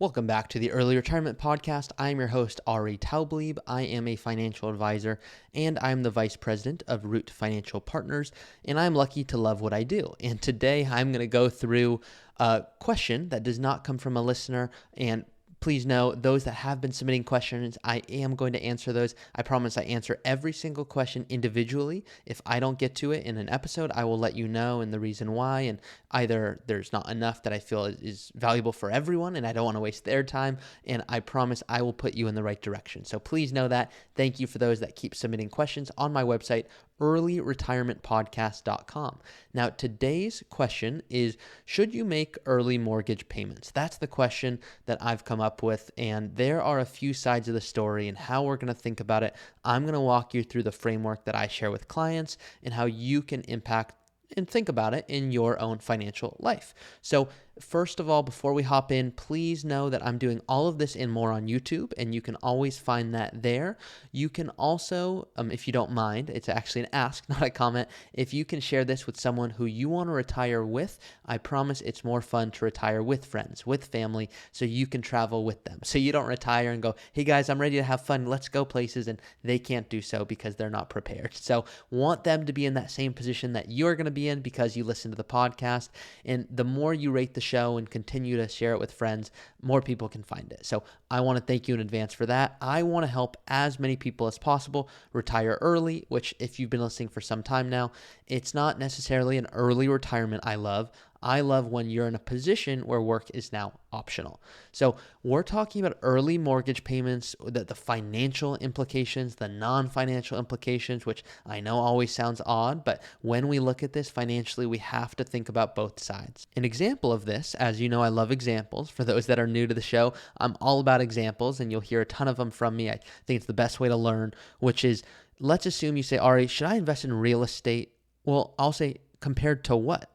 Welcome back to the Early Retirement Podcast. I'm your host, Ari Taublieb. I am a financial advisor and I'm the vice president of Root Financial Partners, and I'm lucky to love what I do. And today I'm going to go through a question that does not come from a listener, and please know, those that have been submitting questions, I am going to answer those. I promise I answer every single question individually. If I don't get to it in an episode, I will let you know and the reason why. And either there's not enough that I feel is valuable for everyone and I don't want to waste their time. And I promise I will put you in the right direction. So please know that. Thank you for those that keep submitting questions on my website, earlyretirementpodcast.com. Now, today's question is, should you make early mortgage payments? That's the question that I've come up with, and there are a few sides of the story and how we're going to think about it. I'm going to walk you through the framework that I share with clients and how you can impact and think about it in your own financial life. So first of all, before we hop in, please know that I'm doing all of this and more on YouTube, and you can always find that there. You can also, if you don't mind, it's actually an ask, not a comment, if you can share this with someone who you want to retire with, I promise it's more fun to retire with friends, with family, so you can travel with them. So you don't retire and go, hey guys, I'm ready to have fun, let's go places, and they can't do so because they're not prepared. So want them to be in that same position that you're going to be in because you listen to the podcast, and the more you rate the show and continue to share it with friends, more people can find it. So I want to thank you in advance for that. I want to help as many people as possible retire early, which if you've been listening for some time now, it's not necessarily an early retirement I love. I love when you're in a position where work is now optional. So we're talking about early mortgage payments, the financial implications, the non-financial implications, which I know always sounds odd, but when we look at this financially, we have to think about both sides. An example of this, as you know, I love examples. For those that are new to the show, I'm all about examples, and you'll hear a ton of them from me. I think it's the best way to learn, which is, let's assume you say, Ari, should I invest in real estate? Well, I'll say, compared to what?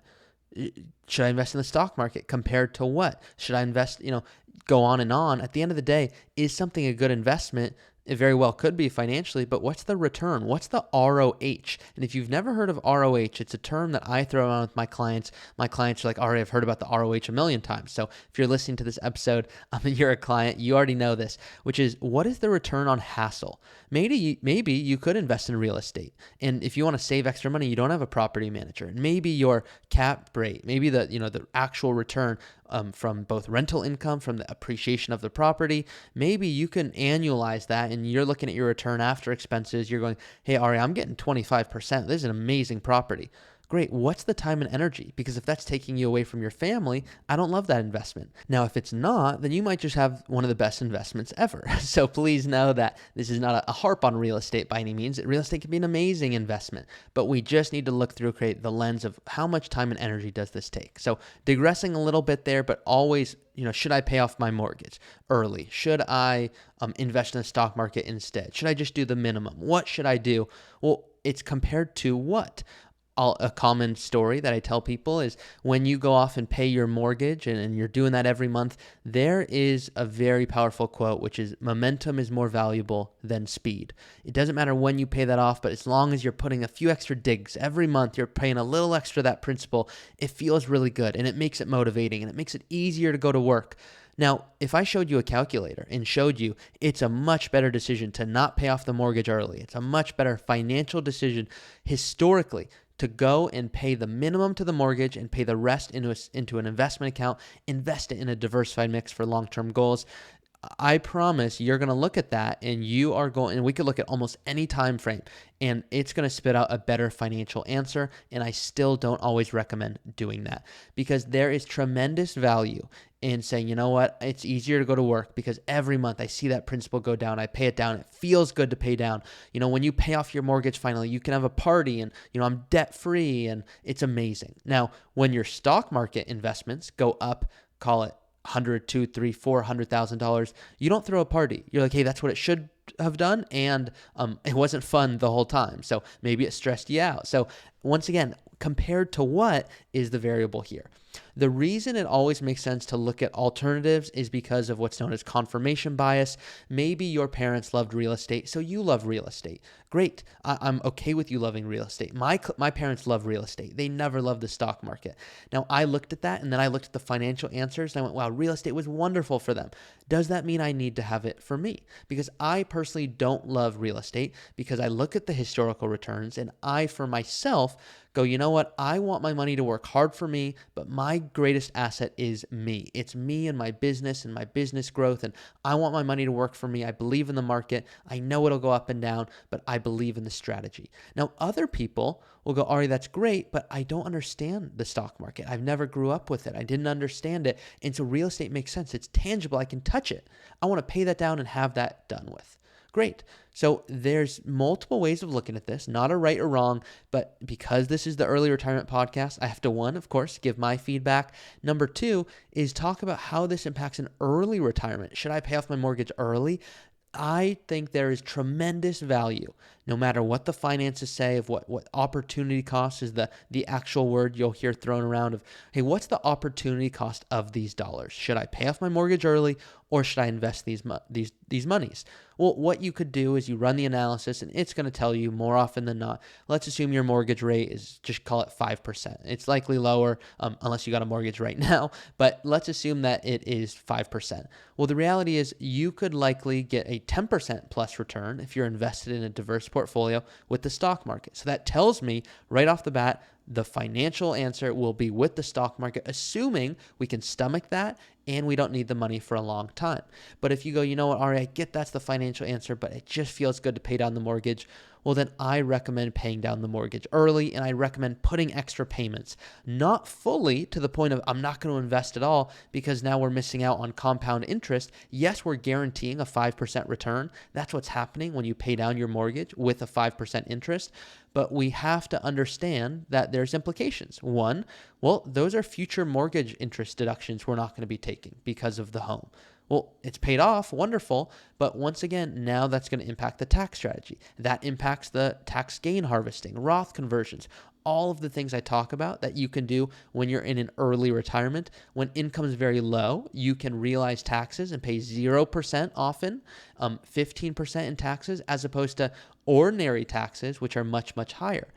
Should I invest in the stock market? Compared to what? Should I invest, go on and on. At the end of the day, is something a good investment? It very well could be financially, but what's the return? What's the ROH? And if you've never heard of ROH, it's a term that I throw around with my clients. My clients are like, Ari, I've heard about the ROH a million times. So if you're listening to this episode, you're a client, you already know this, which is, what is the return on hassle? Maybe you could invest in real estate. And if you want to save extra money, you don't have a property manager. And maybe your cap rate, maybe the actual return from both rental income, from the appreciation of the property, maybe you can annualize that and you're looking at your return after expenses. You're going, hey, Ari, I'm getting 25%. This is an amazing property. Great. What's the time and energy? Because if that's taking you away from your family, I don't love that investment. Now, if it's not, then you might just have one of the best investments ever. So please know that this is not a harp on real estate by any means. Real estate can be an amazing investment, but we just need to look through, create the lens of how much time and energy does this take. So digressing a little bit there, but always, should I pay off my mortgage early? Should I invest in the stock market instead? Should I just do the minimum? What should I do? Well, it's compared to what? A common story that I tell people is when you go off and pay your mortgage and you're doing that every month, there is a very powerful quote, which is momentum is more valuable than speed. It doesn't matter when you pay that off, but as long as you're putting a few extra digs every month, you're paying a little extra that principal, it feels really good and it makes it motivating and it makes it easier to go to work. Now, if I showed you a calculator and showed you it's a much better decision to not pay off the mortgage early, it's a much better financial decision historically to go and pay the minimum to the mortgage and pay the rest into an investment account, invest it in a diversified mix for long-term goals. I promise you're going to look at that and we could look at almost any time frame and it's going to spit out a better financial answer. And I still don't always recommend doing that because there is tremendous value in saying, you know what, it's easier to go to work because every month I see that principal go down, I pay it down, it feels good to pay down. When you pay off your mortgage finally, you can have a party and, I'm debt free and it's amazing. Now, when your stock market investments go up, call it $100,000, $200,000, $300,000, $400,000, you don't throw a party. You're like, hey, that's what it should have done, and it wasn't fun the whole time. So maybe it stressed you out. So once again, compared to what is the variable here. The reason it always makes sense to look at alternatives is because of what's known as confirmation bias. Maybe your parents loved real estate, so you love real estate. Great. I'm okay with you loving real estate. My parents love real estate. They never loved the stock market. Now, I looked at that, and then I looked at the financial answers, and I went, wow, real estate was wonderful for them. Does that mean I need to have it for me? Because I personally don't love real estate, because I look at the historical returns, and I, for myself, go, you know what? I want my money to work hard for me, but my greatest asset is me. It's me and my business growth, and I want my money to work for me. I believe in the market. I know it'll go up and down, but I believe in the strategy. Now, other people will go, Ari, that's great, but I don't understand the stock market. I've never grew up with it. I didn't understand it. And so real estate makes sense. It's tangible. I can touch it. I want to pay that down and have that done with. Great. So there's multiple ways of looking at this, not a right or wrong, but because this is the early retirement podcast, I have to, one, of course, give my feedback. Number two is talk about how this impacts an early retirement. Should I pay off my mortgage early? I think there is tremendous value, no matter what the finances say, of what opportunity cost is the actual word you'll hear thrown around of, hey, what's the opportunity cost of these dollars? Should I pay off my mortgage early, or should I invest these monies? Well, what you could do is you run the analysis, and it's going to tell you more often than not. Let's assume your mortgage rate is, just call it 5%. It's likely lower unless you got a mortgage right now, but let's assume that it is 5%. Well, the reality is you could likely get a 10% plus return if you're invested in a diverse portfolio with the stock market. So that tells me right off the bat, the financial answer will be with the stock market, assuming we can stomach that and we don't need the money for a long time. But if you go, you know what, Ari, I get that's the financial answer, but it just feels good to pay down the mortgage, well, then I recommend paying down the mortgage early, and I recommend putting extra payments, not fully to the point of I'm not going to invest at all, because now we're missing out on compound interest. Yes, we're guaranteeing a 5% return. That's what's happening when you pay down your mortgage with a 5% interest. But we have to understand that there's implications. One, well, those are future mortgage interest deductions we're not going to be taking because of the home. Well, it's paid off, wonderful, but once again, now that's going to impact the tax strategy. That impacts the tax gain harvesting, Roth conversions, all of the things I talk about that you can do when you're in an early retirement. When income is very low, you can realize taxes and pay 0% often, 15% in taxes, as opposed to ordinary taxes, which are much, much higher.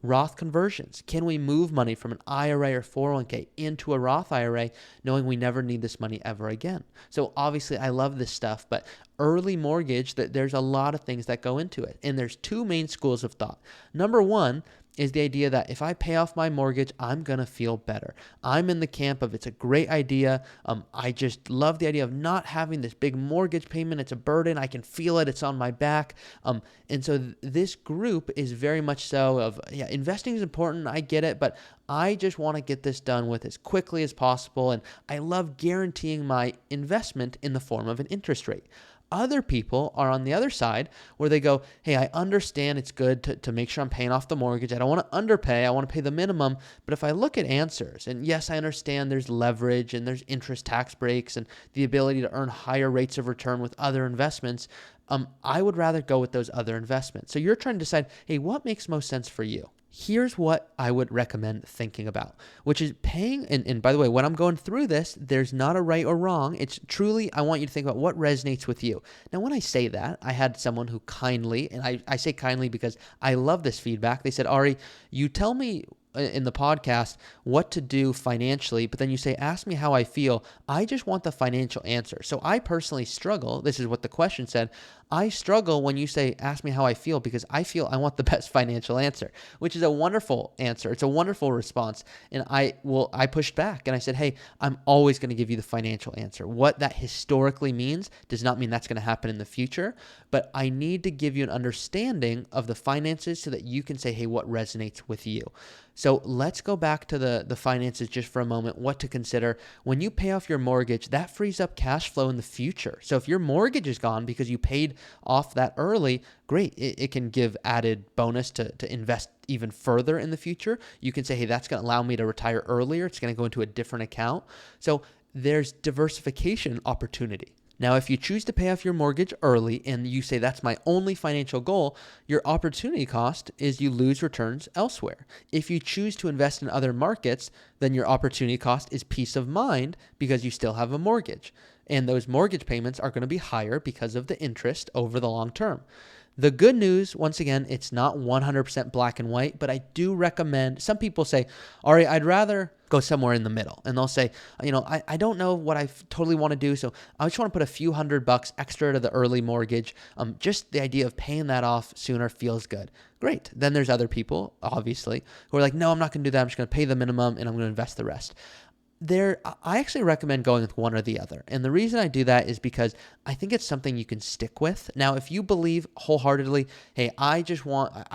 Roth conversions. Can we move money from an IRA or 401k into a Roth IRA knowing we never need this money ever again? So obviously I love this stuff, but early mortgage, there's a lot of things that go into it. And there's two main schools of thought. Number one is the idea that if I pay off my mortgage, I'm going to feel better. I'm in the camp of it's a great idea. I just love the idea of not having this big mortgage payment. It's a burden. I can feel it. It's on my back. And so this group is very much so of, yeah, investing is important. I get it, but I just want to get this done with as quickly as possible. And I love guaranteeing my investment in the form of an interest rate. Other people are on the other side where they go, hey, I understand it's good to make sure I'm paying off the mortgage. I don't want to underpay. I want to pay the minimum. But if I look at answers, and yes, I understand there's leverage and there's interest tax breaks and the ability to earn higher rates of return with other investments, I would rather go with those other investments. So you're trying to decide, hey, what makes most sense for you? Here's what I would recommend thinking about, which is paying, and by the way, when I'm going through this, there's not a right or wrong. It's truly, I want you to think about what resonates with you. Now, when I say that, I had someone who kindly, and I say kindly because I love this feedback. They said, Ari, you tell me in the podcast what to do financially, but then you say, ask me how I feel. I just want the financial answer. So I personally struggle. This is what the question said. I struggle when you say, ask me how I feel, because I feel I want the best financial answer, which is a wonderful answer. It's a wonderful response. And I pushed back and I said, hey, I'm always going to give you the financial answer. What that historically means does not mean that's going to happen in the future, but I need to give you an understanding of the finances so that you can say, hey, what resonates with you? So let's go back to the finances just for a moment, what to consider. When you pay off your mortgage, that frees up cash flow in the future. So if your mortgage is gone because you paid off that early, great. It can give added bonus to invest even further in the future. You can say, hey, that's going to allow me to retire earlier. It's going to go into a different account. So there's diversification opportunity. Now, if you choose to pay off your mortgage early and you say that's my only financial goal, your opportunity cost is you lose returns elsewhere. If you choose to invest in other markets, then your opportunity cost is peace of mind because you still have a mortgage. And those mortgage payments are going to be higher because of the interest over the long term. The good news, once again, it's not 100% black and white, but I do recommend, some people say, Ari, I'd rather go somewhere in the middle. And they'll say, I don't know what I totally want to do. So I just want to put a few $100 extra to the early mortgage. Just the idea of paying that off sooner feels good. Great. Then there's other people, obviously, who are like, no, I'm not going to do that. I'm just going to pay the minimum and I'm going to invest the rest. I actually recommend going with one or the other. And the reason I do that is because I think it's something you can stick with. Now, if you believe wholeheartedly, hey, I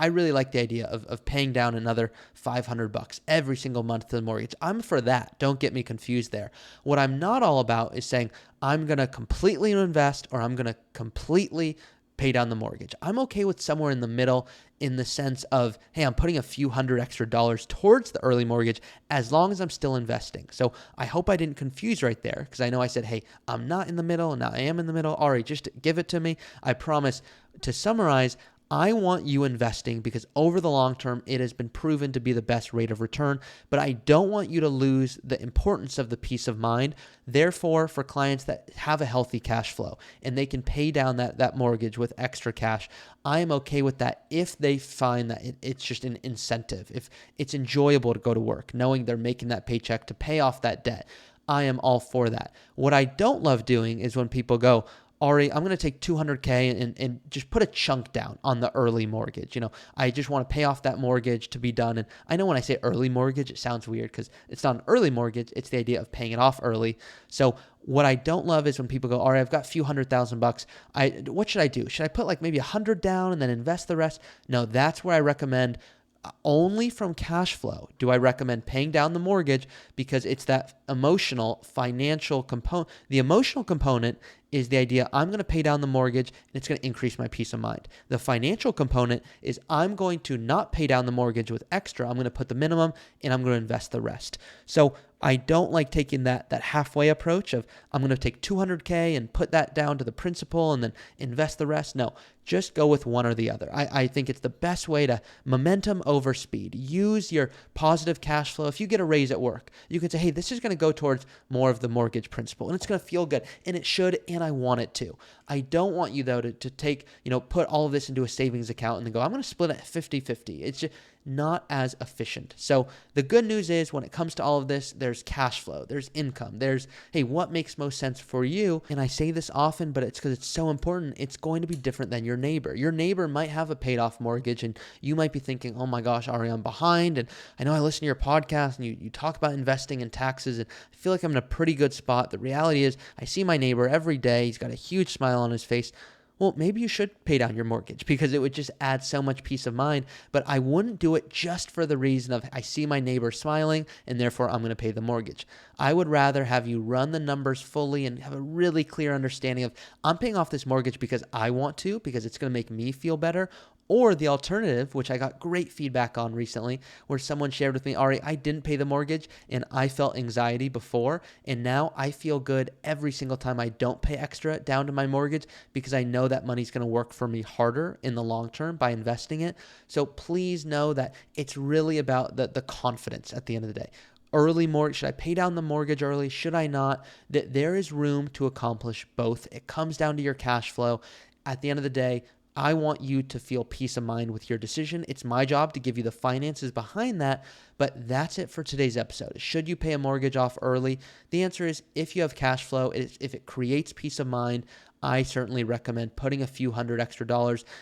really like the idea of paying down another $500 every single month to the mortgage. I'm for that. Don't get me confused there. What I'm not all about is saying I'm going to completely invest or I'm going to completely pay down the mortgage. I'm okay with somewhere in the middle in the sense of, hey, I'm putting a few $100 extra towards the early mortgage as long as I'm still investing. So I hope I didn't confuse right there because I know I said, hey, I'm not in the middle and now I am in the middle. Ari, just give it to me. I promise. To summarize, I want you investing because over the long term, it has been proven to be the best rate of return, but I don't want you to lose the importance of the peace of mind. Therefore, for clients that have a healthy cash flow and they can pay down that mortgage with extra cash, I am okay with that if they find that it's just an incentive, if it's enjoyable to go to work, knowing they're making that paycheck to pay off that debt. I am all for that. What I don't love doing is when people go, Ari, I'm going to take $200K and just put a chunk down on the early mortgage. I just want to pay off that mortgage to be done. And I know when I say early mortgage, it sounds weird because it's not an early mortgage. It's the idea of paying it off early. So what I don't love is when people go, Ari, I've got a few $100,000. What should I do? Should I put like maybe 100 down and then invest the rest? No, that's where I recommend only from cash flow do I recommend paying down the mortgage because it's that emotional, financial component. The emotional component is the idea I'm going to pay down the mortgage and it's going to increase my peace of mind. The financial component is I'm going to not pay down the mortgage with extra. I'm going to put the minimum and I'm going to invest the rest. So I don't like taking that halfway approach of I'm going to take $200K and put that down to the principal and then invest the rest. No, just go with one or the other. I think it's the best way to momentum over speed. Use your positive cash flow. If you get a raise at work, you can say, hey, this is going to go towards more of the mortgage principal and it's going to feel good and it should and I want it to. I don't want you though to take, put all of this into a savings account and then go, I'm going to split it 50-50. It's just not as efficient. So the good news is when it comes to all of this, there's cash flow, there's income, there's, hey, what makes most sense for you? And I say this often, but it's because it's so important. It's going to be different than your neighbor. Your neighbor might have a paid off mortgage and you might be thinking, oh my gosh, Ari, I'm behind. And I know I listen to your podcast and you talk about investing and taxes and I feel like I'm in a pretty good spot. The reality is I see my neighbor every day. He's got a huge smile on his face. Well, maybe you should pay down your mortgage because it would just add so much peace of mind. But I wouldn't do it just for the reason of I see my neighbor smiling and therefore I'm going to pay the mortgage. I would rather have you run the numbers fully and have a really clear understanding of I'm paying off this mortgage because I want to, because it's going to make me feel better. Or the alternative, which I got great feedback on recently, where someone shared with me, Ari, I didn't pay the mortgage and I felt anxiety before. And now I feel good every single time I don't pay extra down to my mortgage because I know that money's going to work for me harder in the long term by investing it. So please know that it's really about the confidence at the end of the day. Early mortgage, should I pay down the mortgage early? Should I not? That there is room to accomplish both. It comes down to your cash flow. At the end of the day, I want you to feel peace of mind with your decision. It's my job to give you the finances behind that, but that's it for today's episode. Should you pay a mortgage off early? The answer is if you have cash flow, if it creates peace of mind, I certainly recommend putting a few $100 extra,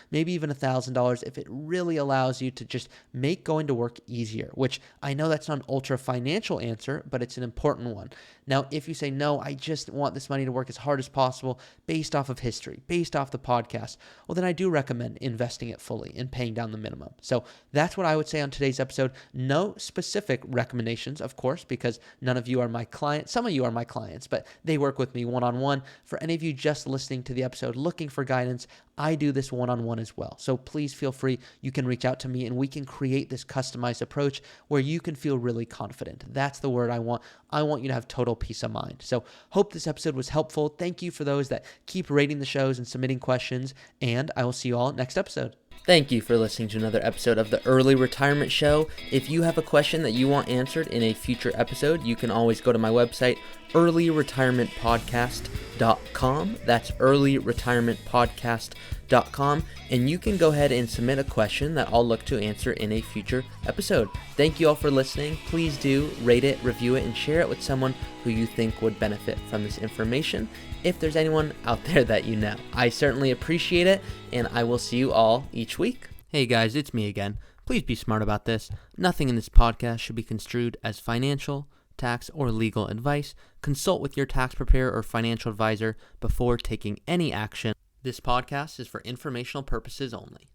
maybe even $1,000 if it really allows you to just make going to work easier, which I know that's not an ultra financial answer, but it's an important one. Now, if you say, no, I just want this money to work as hard as possible based off of history, based off the podcast, well, then I do recommend investing it fully and paying down the minimum. So that's what I would say on today's episode. No specific recommendations, of course, because none of you are my clients. Some of you are my clients, but they work with me one-on-one. For any of you just listening to the episode looking for guidance, I do this one-on-one as well. So please feel free. You can reach out to me and we can create this customized approach where you can feel really confident. That's the word I want. I want you to have total peace of mind. So hope this episode was helpful. Thank you for those that keep rating the shows and submitting questions, and I will see you all next episode. Thank you for listening to another episode of the Early Retirement Show. If you have a question that you want answered in a future episode, you can always go to my website, earlyretirementpodcast.com. That's earlyretirementpodcast.com, and you can go ahead and submit a question that I'll look to answer in a future episode. Thank you all for listening. Please do rate it, review it, and share it with someone who you think would benefit from this information, if there's anyone out there that you know. I certainly appreciate it, and I will see you all each week. Hey guys, it's me again. Please be smart about this. Nothing in this podcast should be construed as financial, tax, or legal advice. Consult with your tax preparer or financial advisor before taking any action. This podcast is for informational purposes only.